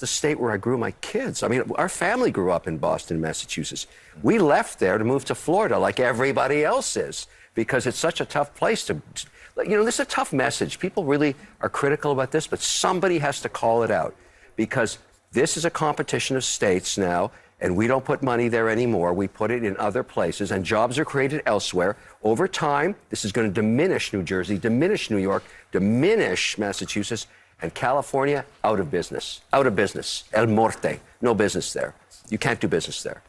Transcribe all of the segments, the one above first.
the state where I grew my kids. I mean, our family grew up in Boston, Massachusetts. We left there to move to Florida like everybody else is because it's such a tough place to, this is a tough message. People really are critical about this, but somebody has to call it out because this is a competition of states now, and we don't put money there anymore. We put it in other places, and jobs are created elsewhere. Over time, this is going to diminish New Jersey, diminish New York, diminish Massachusetts, and California, out of business. Out of business. El Morte. No business there. You can't do business there.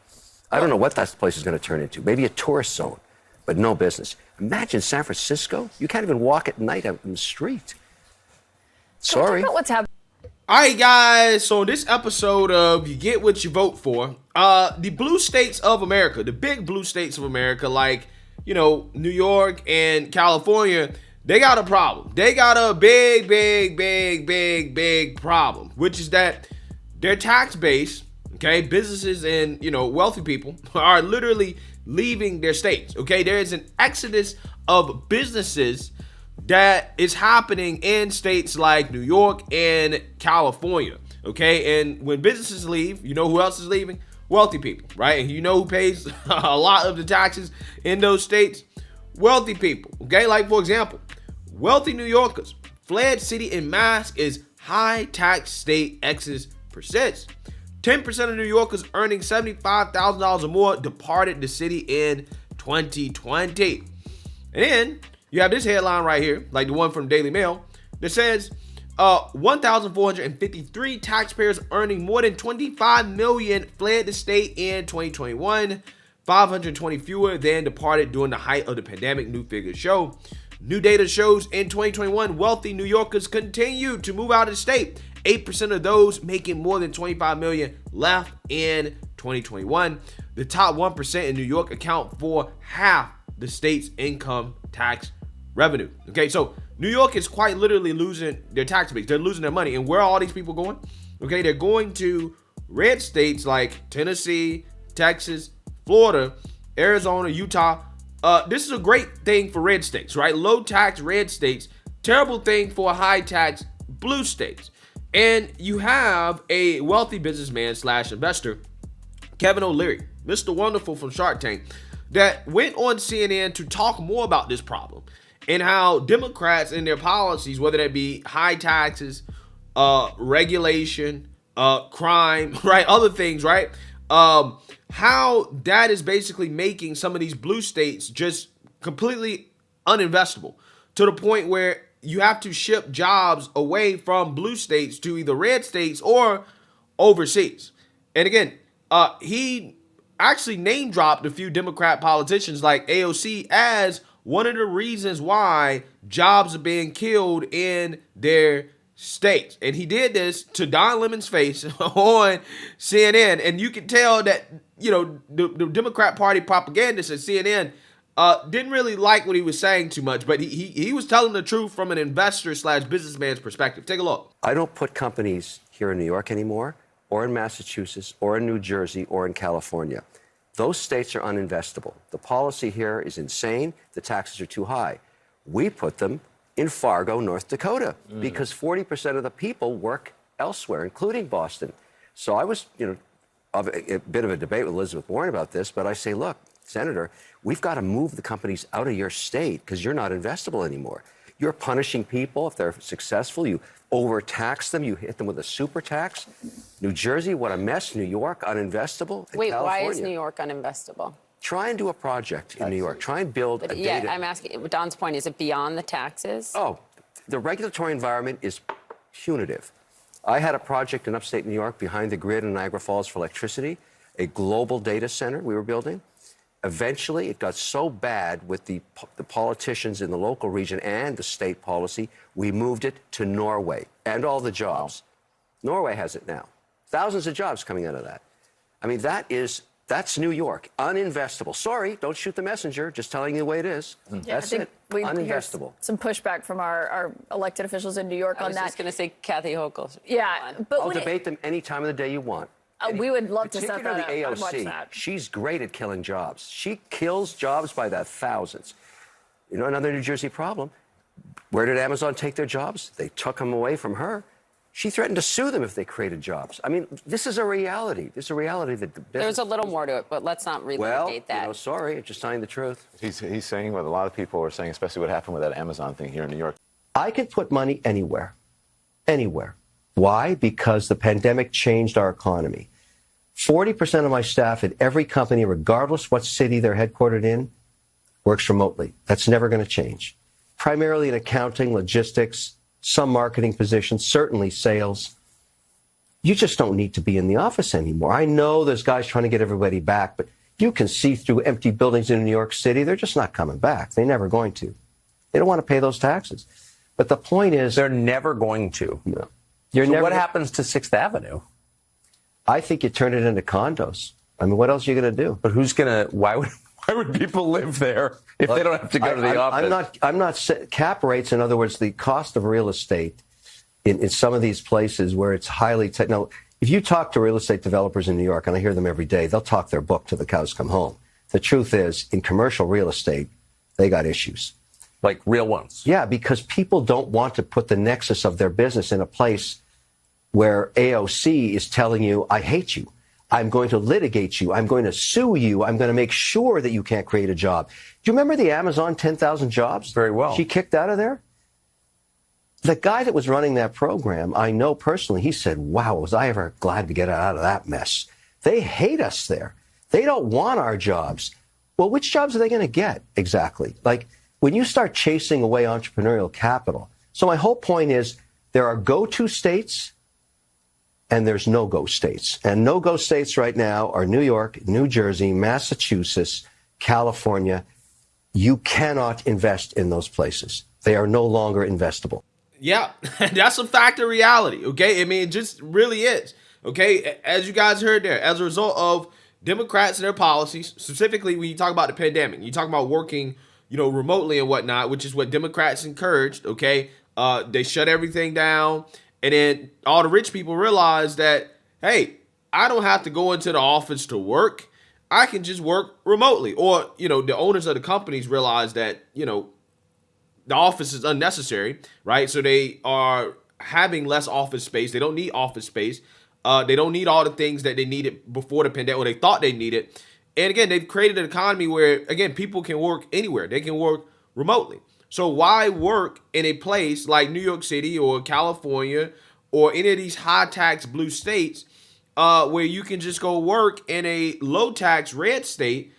I don't know what that place is going to turn into. Maybe a tourist zone, but no business. Imagine San Francisco. You can't even walk at night out in the street. Sorry. Talk about what's happening. All right, guys. So this episode of You Get What You Vote For, the blue states of America, the big blue states of America, like, New York and California, they got a problem. They got a big problem, which is that their tax base, okay, businesses and, wealthy people are literally leaving their states, okay? There is an exodus of businesses that is happening in states like New York and California, okay? And when businesses leave, you know who else is leaving? Wealthy people, right? And you know who pays a lot of the taxes in those states? Wealthy people, okay? Like, for example, wealthy New Yorkers fled city en masse as high tax state exodus persists. 10% of New Yorkers earning $75,000 or more departed the city in 2020. And then you have this headline right here, like the one from Daily Mail, that says 1,453 taxpayers earning more than $25 million fled the state in 2021. 520 fewer than departed during the height of the pandemic, new figures show. New data shows in 2021, wealthy New Yorkers continued to move out of the state. 8% of those making more than $25 million left in 2021. The top 1% in New York account for half the state's income tax revenue. Okay, so New York is quite literally losing their tax base. They're losing their money. And where are all these people going? Okay, they're going to red states like Tennessee, Texas, Florida, Arizona, Utah. This is a great thing for red states, right? Low tax red states. Terrible thing for high tax blue states. And you have a wealthy businessman / investor, Kevin O'Leary, Mr. Wonderful from Shark Tank, that went on CNN to talk more about this problem and how Democrats and their policies, whether that be high taxes, regulation, crime, right, other things, right, how that is basically making some of these blue states just completely uninvestable to the point where you have to ship jobs away from blue states to either red states or overseas. And again, he actually name dropped a few Democrat politicians like AOC as one of the reasons why jobs are being killed in their states. And he did this to Don Lemon's face on CNN. And you can tell that, the Democrat Party propagandists at CNN didn't really like what he was saying too much, but he was telling the truth from an investor / businessman's perspective. Take a look. I don't put companies here in New York anymore, or in Massachusetts, or in New Jersey, or in California. Those states are uninvestable. The policy here is insane. The taxes are too high. We put them in Fargo, North Dakota, because 40% of the people work elsewhere, including Boston. So I was, a bit of a debate with Elizabeth Warren about this, but I say, look, Senator, we've got to move the companies out of your state because you're not investable anymore. You're punishing people if they're successful. You overtax them. You hit them with a super tax. New Jersey, what a mess. New York, uninvestable. Wait, California. why is New York uninvestable? Try and do a project in New York. Try and build a data. I'm asking, Don's point, is it beyond the taxes? Oh, the regulatory environment is punitive. I had a project in upstate New York behind the grid in Niagara Falls for electricity, a global data center we were building. Eventually, it got so bad with the politicians in the local region and the state policy, we moved it to Norway and all the jobs. Wow. Norway has it now. Thousands of jobs coming out of that. I mean, that's New York, uninvestable. Sorry, don't shoot the messenger, just telling you the way it is. Yeah, that's it, uninvestable. Some pushback from our elected officials in New York on that. I was just going to say Kathy Hochul. Yeah, but I'll debate them any time of the day you want. We would love to set that up. Particularly I'd watch AOC, that. she's great at killing jobs. She kills jobs by the thousands. Another New Jersey problem. Where did Amazon take their jobs? They took them away from her. She threatened to sue them if they created jobs. I mean, this is a reality. This is a reality that the business... There's a little more to it, but let's not relitigate that. Well, sorry, just telling the truth. He's saying what a lot of people are saying, especially what happened with that Amazon thing here in New York. I could put money anywhere. Anywhere. Why? Because the pandemic changed our economy. 40% of my staff at every company, regardless what city they're headquartered in, works remotely. That's never going to change. Primarily in accounting, logistics, some marketing positions, certainly sales. You just don't need to be in the office anymore. I know there's guys trying to get everybody back, but you can see through empty buildings in New York City. They're just not coming back. They're never going to. They don't want to pay those taxes. But the point is... They're never going to. No. What happens to 6th Avenue? I think you turn it into condos. I mean, what else are you going to do? But who's going to... Why would people live there if they don't have to go to the office? I'm not cap rates. In other words, the cost of real estate in some of these places where it's highly now, if you talk to real estate developers in New York, and I hear them every day, they'll talk their book till the cows come home. The truth is, in commercial real estate, they got issues. Like real ones. Yeah, because people don't want to put the nexus of their business in a place where AOC is telling you, I hate you. I'm going to litigate you. I'm going to sue you. I'm going to make sure that you can't create a job. Do you remember the Amazon 10,000 jobs? Very well. She kicked out of there? The guy that was running that program, I know personally, he said, wow, was I ever glad to get out of that mess. They hate us there. They don't want our jobs. Well, which jobs are they going to get exactly? Like, when you start chasing away entrepreneurial capital. So my whole point is there are go-to states and there's no-go states. And no-go states right now are New York, New Jersey, Massachusetts, California. You cannot invest in those places. They are no longer investable. Yeah, that's a fact of reality, okay? I mean, it just really is, okay? As you guys heard there, as a result of Democrats and their policies, specifically when you talk about the pandemic, you talk about working, remotely and whatnot, which is what Democrats encouraged, okay? They shut everything down. And then all the rich people realize that, hey, I don't have to go into the office to work. I can just work remotely. Or, the owners of the companies realize that, the office is unnecessary, right? So they are having less office space. They don't need office space. They don't need all the things that they needed before the pandemic, or they thought they needed. And again, they've created an economy where, again, people can work anywhere. They can work remotely. So why work in a place like New York City or California or any of these high-tax blue states where you can just go work in a low-tax red state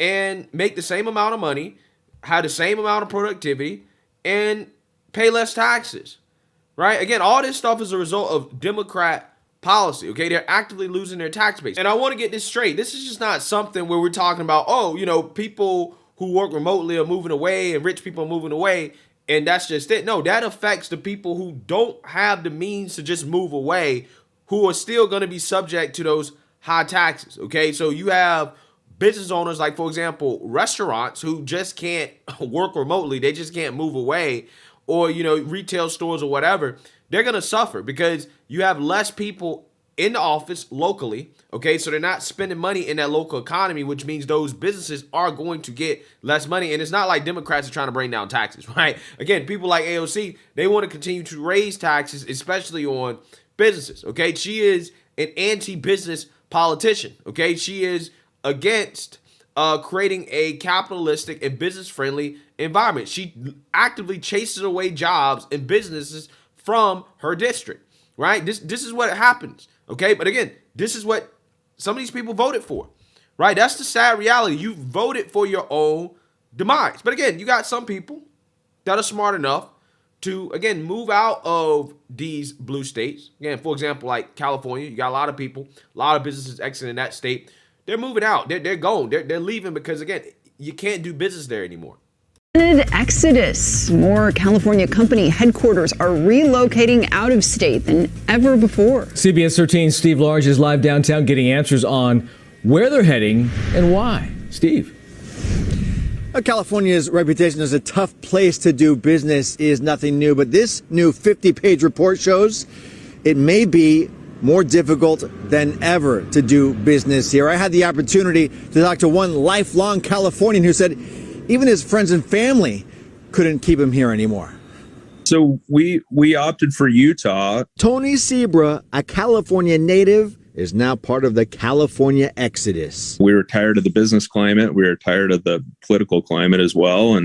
and make the same amount of money, have the same amount of productivity, and pay less taxes, right? Again, all this stuff is a result of Democrat policy, okay? They're actively losing their tax base. And I want to get this straight. This is just not something where we're talking about, people who work remotely are moving away and rich people are moving away, and that's just it. No, that affects the people who don't have the means to just move away, who are still going to be subject to those high taxes, okay? So you have business owners like, for example, restaurants who just can't work remotely. They just can't move away, or, retail stores or whatever. They're going to suffer because you have less people in the office locally, okay? So they're not spending money in that local economy, which means those businesses are going to get less money. And it's not like Democrats are trying to bring down taxes, right? Again, people like AOC, they want to continue to raise taxes, especially on businesses, okay? She is an anti-business politician, okay? She is against creating a capitalistic and business-friendly environment. She actively chases away jobs and businesses from her district, right? This is what happens, okay? But again, this is what some of these people voted for, right? That's the sad reality. You voted for your own demise. But again, you got some people that are smart enough to, again, move out of these blue states. Again, for example, like California, you got a lot of people, a lot of businesses exiting that state. They're moving out. They're going. They're leaving because, again, you can't do business there anymore. Exodus. More California company headquarters are relocating out of state than ever before. CBS 13's Steve Large is live downtown getting answers on where they're heading and why. Steve. California's reputation as a tough place to do business is nothing new, but this new 50-page report shows it may be more difficult than ever to do business here. I had the opportunity to talk to one lifelong Californian who said even his friends and family couldn't keep him here anymore. So we opted for Utah. Tony Sebra, a California native, is now part of the California exodus. We were tired of the business climate. We were tired of the political climate as well.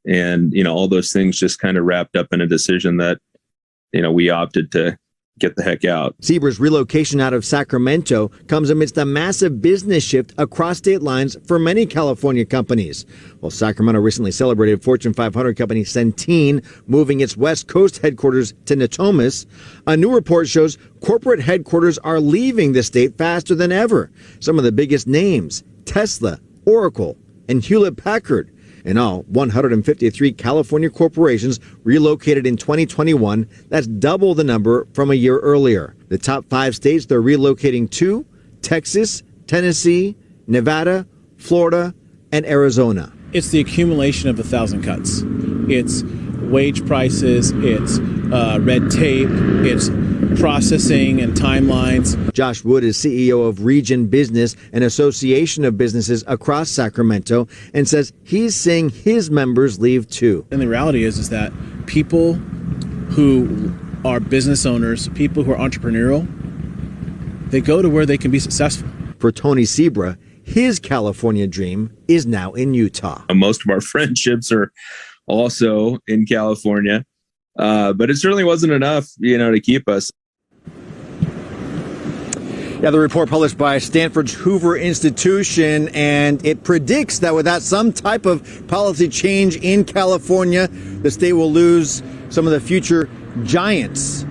And all those things just kind of wrapped up in a decision that, we opted to get the heck out. Sebra's relocation out of Sacramento comes amidst a massive business shift across state lines for many California companies. Well, Sacramento recently celebrated Fortune 500 company Centene moving its West Coast headquarters to Natomas. A new report shows corporate headquarters are leaving the state faster than ever. Some of the biggest names: Tesla, Oracle, and Hewlett-Packard. In all, 153 California corporations relocated in 2021. That's double the number from a year earlier. The top 5 states they're relocating to: Texas, Tennessee, Nevada, Florida, and Arizona. It's the accumulation of 1,000 cuts. It's wage prices, it's red tape, it's processing and timelines. Josh Wood is CEO of Region Business, an association of businesses across Sacramento, and says he's seeing his members leave too. And the reality is that people who are business owners, people who are entrepreneurial, they go to where they can be successful. For Tony Sebra, his California dream is now in Utah. Most of our friendships are also in California, but it certainly wasn't enough, to keep us. Yeah, the report published by Stanford's Hoover Institution, and it predicts that without some type of policy change in California, the state will lose some of the future giants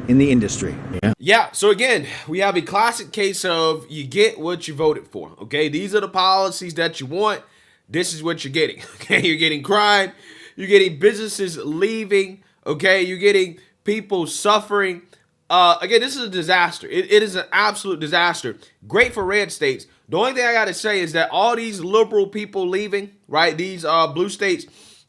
in the industry. Yeah. So again, we have a classic case of you get what you voted for. Okay. These are the policies that you want. This is what you're getting. Okay. You're getting crime. You're getting businesses leaving. Okay. You're getting people suffering. Again, this is a disaster. It is an absolute disaster. Great for red states. The only thing I got to say is that all these liberal people leaving, right, these blue states,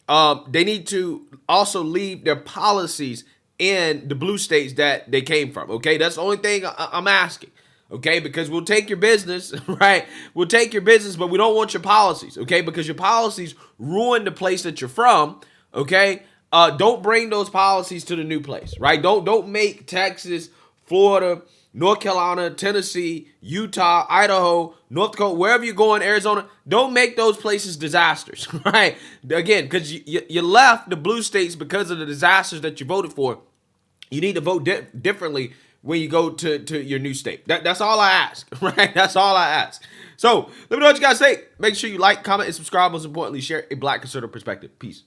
they need to also leave their policies in the blue states that they came from, okay? That's the only thing I'm asking, okay? Because we'll take your business, right? We'll take your business, but we don't want your policies, okay? Because your policies ruin the place that you're from, okay? Don't bring those policies to the new place, right? Don't make Texas, Florida, North Carolina, Tennessee, Utah, Idaho, North Dakota, wherever you're going, Arizona, don't make those places disasters, right? Again, because you left the blue states because of the disasters that you voted for. You need to vote differently when you go to your new state. That's all I ask, right? That's all I ask. So let me know what you guys think. Make sure you like, comment, and subscribe. Most importantly, share a Black conservative perspective. Peace.